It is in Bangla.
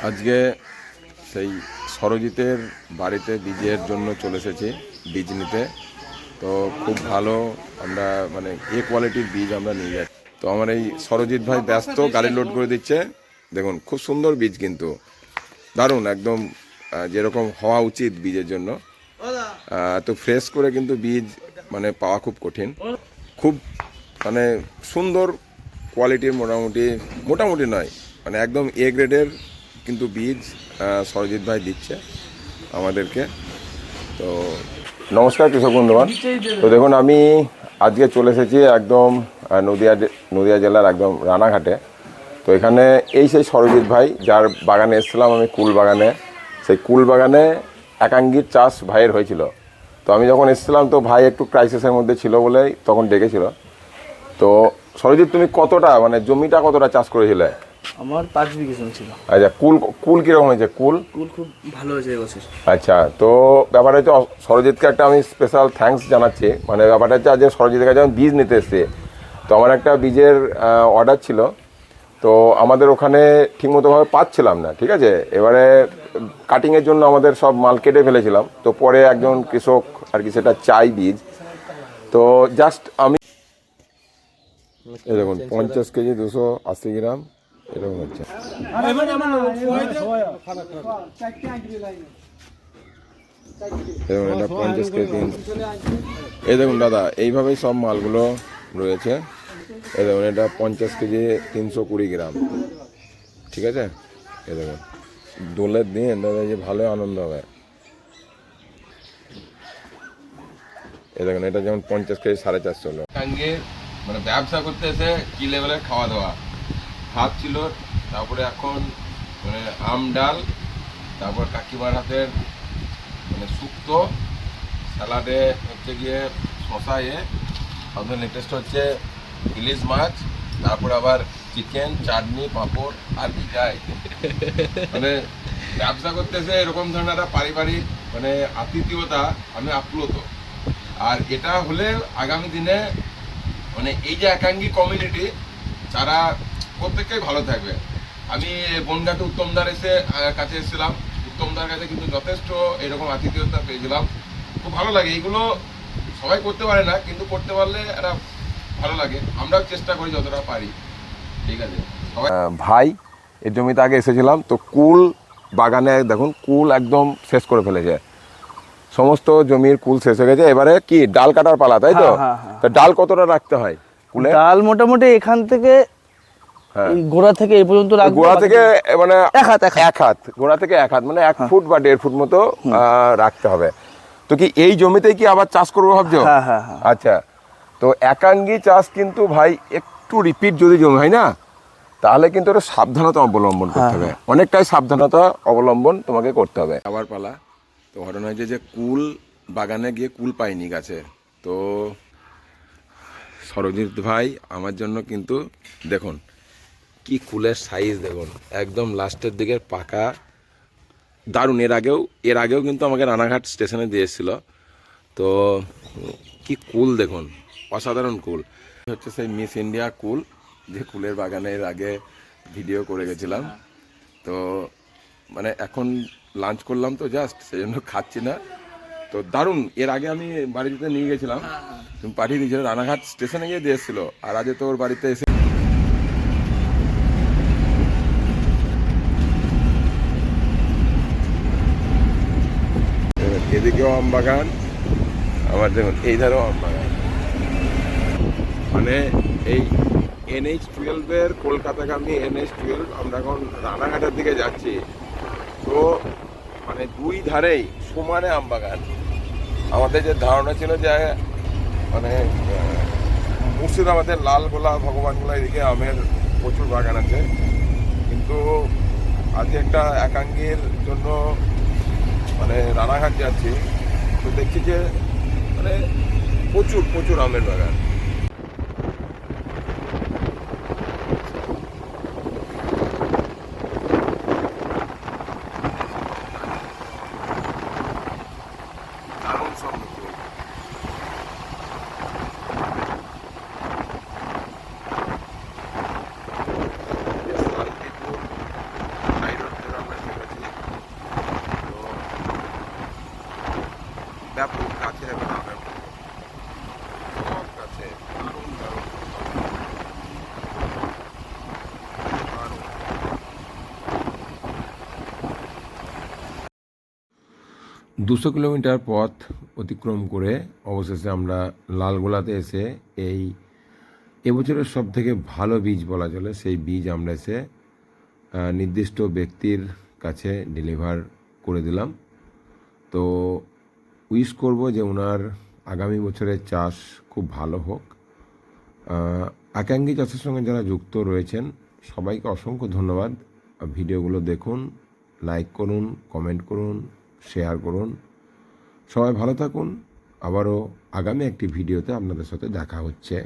আজকে সেই সরজিতের বাড়িতে বীজের জন্য চলে এসেছি বীজ নিতে। তো খুব ভালো আমরা মানে কোয়ালিটির বীজ আমরা নিয়ে যাচ্ছি। তো আমার এই সরজিৎ ভাই ব্যস্ত, গাড়ি লোড করে দিচ্ছে। দেখুন খুব সুন্দর বীজ, কিন্তু দারুণ একদম যেরকম হওয়া উচিত বীজের জন্য। তো ফ্রেশ করে কিন্তু বীজ মানে পাওয়া খুব কঠিন। খুব মানে সুন্দর কোয়ালিটির, মোটামুটি নয় মানে একদম গ্রেডের কিন্তু বীজ সরজিৎ ভাই দিচ্ছে আমাদেরকে। তো নমস্কার কৃষক বন্ধুবান। তো দেখুন আমি আজকে চলে এসেছি একদম নদিয়া জেলার একদম রানাঘাটে। তো এখানে সেই সরজিৎ ভাই যার বাগানে এসেছিলাম আমি, কুল বাগানে। সেই কুল বাগানে একাঙ্গির চাষ ভাইয়ের হয়েছিল। তো আমি যখন এসেছিলাম তো ভাই একটু ক্রাইসিসের মধ্যে ছিল বলেই তখন ডেকেছিল। তো সরজিৎ, তুমি কতটা মানে জমিটা কতটা চাষ করেছিলে? আমার 5 বিঘা জমি ছিল। আচ্ছা, কুল কিরকম হয়েছে? কুল খুব ভালো হয়েছে এবছর। আচ্ছা, তো ব্যাপারটা হচ্ছে সরজিৎকে একটা আমি স্পেশাল থ্যাঙ্কস জানাচ্ছি। মানে ব্যাপারটা হচ্ছে আজকে সরজিতের কাছে আমি বীজ নিতে এসেছি। তো আমার একটা বীজের অর্ডার ছিল, তো আমাদের ওখানে ঠিকমতোভাবে পাচ্ছিলাম না। ঠিক আছে, এবারে কাটিংয়ের জন্য আমাদের সব মাল কেটে ফেলেছিলাম। তো পরে একজন কৃষক আর কি সেটা চাই বীজ। তো জাস্ট আমি এই দেখুন 50 কেজি 280 গ্রাম এরকম হচ্ছে। দেখুন এটা 50 কেজি। এই দেখুন দাদা, এইভাবেই সব মালগুলো রয়েছে। এই দেখুন এটা 50 কেজি 320 গ্রাম। ঠিক আছে, এই দেখুন দোলের দিন দাদা যে ভালো আনন্দ হবে। এই দেখুন এটা যেমন 50 কেজি 450 হলো। মানে ব্যবসা করতে এসে কি লেভেলের খাওয়া দাওয়া ভাত ছিল, তারপরে এখন মানে আম ডাল, তারপর কাকিমার হাতের মানে শুক্তো, স্যালাডে হচ্ছে গিয়ে শশা, আপনার লেটেস্ট হচ্ছে ইলিশ মাছ, তারপরে আবার চিকেন, চাটনি, পাঁপড় আর কি চাই। মানে ব্যবসা করতেছে এরকম ধরনের একটা পারিবারিক মানে আতিথেয়তা আমি আপ্লুত। আর এটা হলে আগামী দিনে মানে এই যে একাঙ্গী কমিউনিটি যারা প্রত্যেকেই ভালো থাকবে। আমি বনগাঁতে উত্তমদার কাছে এসেছিলাম। উত্তমদার কাছে কিন্তু যথেষ্ট এরকম আতিথেয়তা পেয়েছিলাম। খুব ভালো লাগে। এইগুলো সবাই করতে পারে না, কিন্তু করতে পারলে এটা ভালো লাগে। আমরাও চেষ্টা করি যতটা পারি। ঠিক আছে ভাই, এর জমিতে আগে এসেছিলাম তো কুল বাগানে দেখুন কুল একদম শেষ করে ফেলেছে। সমস্ত জমির কুল শেষ হয়ে গেছে। এবারে কি ডাল কাটার পালা, তাই তো? তো ডাল কতটা রাখতে হয় কুলে? ডাল মোটামুটি এখান থেকে গোড়া থেকে এই পর্যন্ত রাখবো। গোড়া থেকে মানে এক হাত গোড়া থেকে 1 হাত, মানে 1 ফুট বা 1.5 ফুট মতো রাখতে হবে। তো কি এই জমিতে কি আবার চাষ করবো ভাবছো? হ্যাঁ। আচ্ছা, তো একাঙ্গী চাষ কিন্তু ভাই একটু রিপিট যদি জমি হয় না, তাহলে কিন্তু একটা সাবধানতা অবলম্বন করতে হবে। অনেকটাই সাবধানতা অবলম্বন তোমাকে করতে হবে। আবার পালা। তো ঘটনা হয়েছে যে কুল বাগানে গিয়ে কুল পাইনি গাছে। তো সরজিৎ ভাই আমার জন্য কিন্তু দেখুন কি কুলের সাইজ, দেখুন একদম লাস্টের দিকের পাকা, দারুণ। এর আগেও কিন্তু আমাকে রানাঘাট স্টেশনে দিয়ে এসেছিল। তো কি কুল দেখুন, অসাধারণ কুল। হচ্ছে সেই মিস ইন্ডিয়া কুল, যে কুলের বাগানের আগে ভিডিও করে গেছিলাম। তো মানে এখন লাঞ্চ করলাম তো জাস্ট, সেই জন্য খাচ্ছি না। তো দারুণ। এর আগে আমি বাড়িতে নিয়ে গেছিলাম, তুমি পাঠিয়ে দিয়েছিল, রানাঘাট স্টেশনে গিয়ে দিয়ে এসেছিলো। আর আজ তো ওর বাড়িতে এসে এদিকেও আম বাগান, আমার দেখুন এই ধারেও আম বাগান। মানে এই NH-12 কলকাতাগামী NH-12 আমরা এখন রানাঘাটের দিকে যাচ্ছি। তো মানে 2 ধারেই সমানে আম বাগান। আমাদের যে ধারণা ছিল যে মানে মুর্শিদাবাদের লালগোলা, ভগবানগোলা এদিকে আমের প্রচুর বাগান আছে, কিন্তু আজকে একটা একাঙ্গীর জন্য মানে রানাঘাট যাচ্ছি। তো দেখছি যে মানে প্রচুর আমের বাগান। দারুণ সব শান্তিপুর ব্যাপক গাছের একটা বাগান, সব গাছে দারুণ দারুণ দারুণ। 200 কিলোমিটার পথ অতিক্রম করে অবশেষে আমরা লালগোলাতে এসে এবছরের সব থেকে ভালো বীজ বলা চলে সেই বীজ আমরা এসে নির্দিষ্ট ব্যক্তির কাছে ডেলিভার করে দিলাম। তো উইশ করব যে ওনার আগামী বছরের চাষ খুব ভালো হোক। আকাঙ্ক্ষী চাষের সঙ্গে যারা যুক্ত রয়েছেন সবাইকে অসংখ্য ধন্যবাদ। ভিডিওগুলো দেখুন, লাইক করুন, কমেন্ট করুন, শেয়ার করুন। সবাই ভালো থাকুন। আবারও আগামী একটি ভিডিওতে আপনাদের সাথে দেখা হচ্ছে।